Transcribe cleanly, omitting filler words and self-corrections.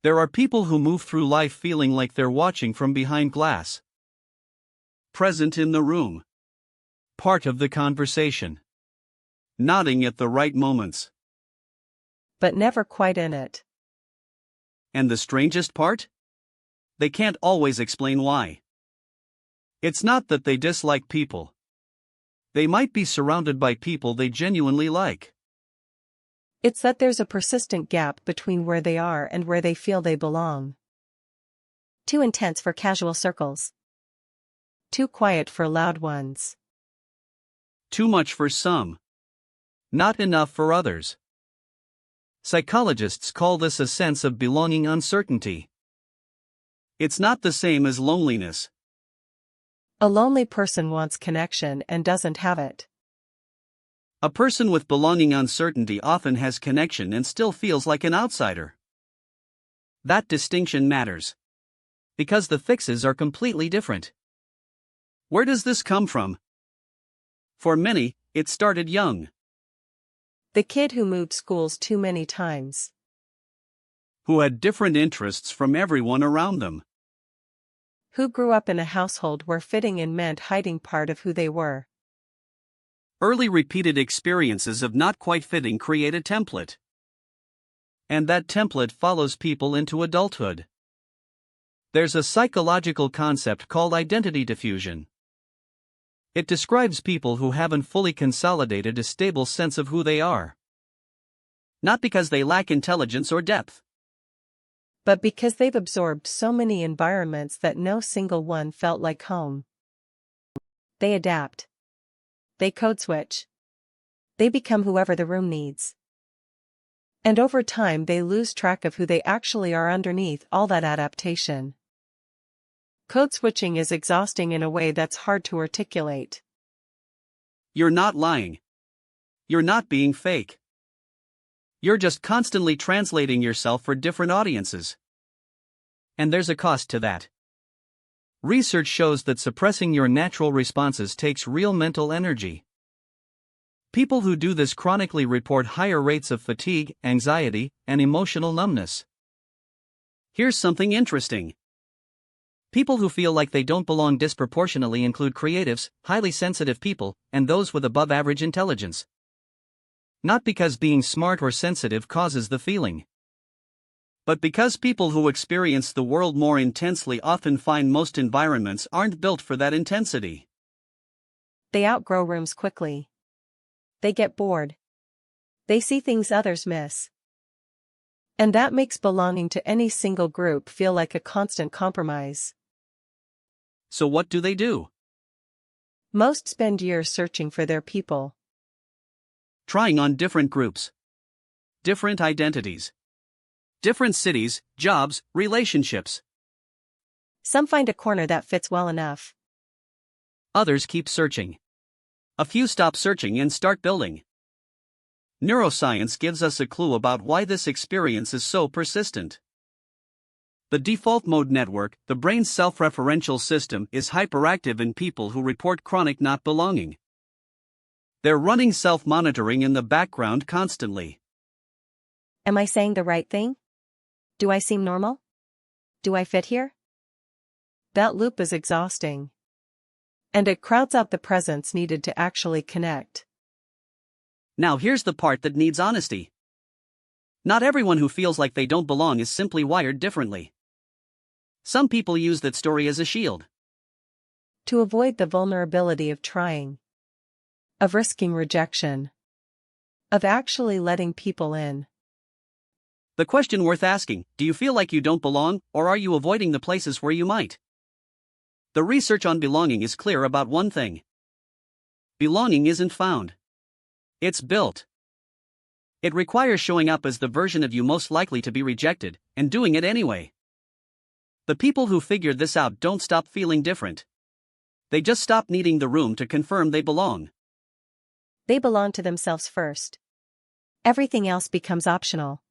There are people who move through life feeling like they're watching from behind glass. Present in the room. Part of the conversation. Nodding at the right moments. But never quite in it. And the strangest part? They can't always explain why. It's not that they dislike people. They might be surrounded by people they genuinely like. It's that there's a persistent gap between where they are and where they feel they belong. Too intense for casual circles. Too quiet for loud ones. Too much for some. Not enough for others. Psychologists call this a sense of belonging uncertainty. It's not the same as loneliness. A lonely person wants connection and doesn't have it. A person with belonging uncertainty often has connection and still feels like an outsider. That distinction matters. Because the fixes are completely different. Where does this come from? For many, it started young. The kid who moved schools too many times. Who had different interests from everyone around them. Who grew up in a household where fitting in meant hiding part of who they were. Early repeated experiences of not quite fitting create a template. And that template follows people into adulthood. There's a psychological concept called identity diffusion. It describes people who haven't fully consolidated a stable sense of who they are. Not because they lack intelligence or depth. But because they've absorbed so many environments that no single one felt like home. They adapt. They code switch. They become whoever the room needs. And over time they lose track of who they actually are underneath all that adaptation. Code switching is exhausting in a way that's hard to articulate. You're not lying. You're not being fake. You're just constantly translating yourself for different audiences. And there's a cost to that. Research shows that suppressing your natural responses takes real mental energy. People who do this chronically report higher rates of fatigue, anxiety, and emotional numbness. Here's something interesting. People who feel like they don't belong disproportionately include creatives, highly sensitive people, and those with above-average intelligence. Not because being smart or sensitive causes the feeling. But because people who experience the world more intensely often find most environments aren't built for that intensity. They outgrow rooms quickly. They get bored. They see things others miss. And that makes belonging to any single group feel like a constant compromise. So what do? Most spend years searching for their people. Trying on different groups. Different identities. Different cities, jobs, relationships. Some find a corner that fits well enough. Others keep searching. A few stop searching and start building. Neuroscience gives us a clue about why this experience is so persistent. The default mode network, the brain's self-referential system, is hyperactive in people who report chronic not belonging. They're running self-monitoring in the background constantly. Am I saying the right thing? Do I seem normal? Do I fit here? That loop is exhausting. And it crowds out the presence needed to actually connect. Now here's the part that needs honesty. Not everyone who feels like they don't belong is simply wired differently. Some people use that story as a shield. To avoid the vulnerability of trying. Of risking rejection. Of actually letting people in. The question worth asking, do you feel like you don't belong, or are you avoiding the places where you might? The research on belonging is clear about one thing. Belonging isn't found. It's built. It requires showing up as the version of you most likely to be rejected, and doing it anyway. The people who figured this out don't stop feeling different. They just stop needing the room to confirm they belong. They belong to themselves first. Everything else becomes optional.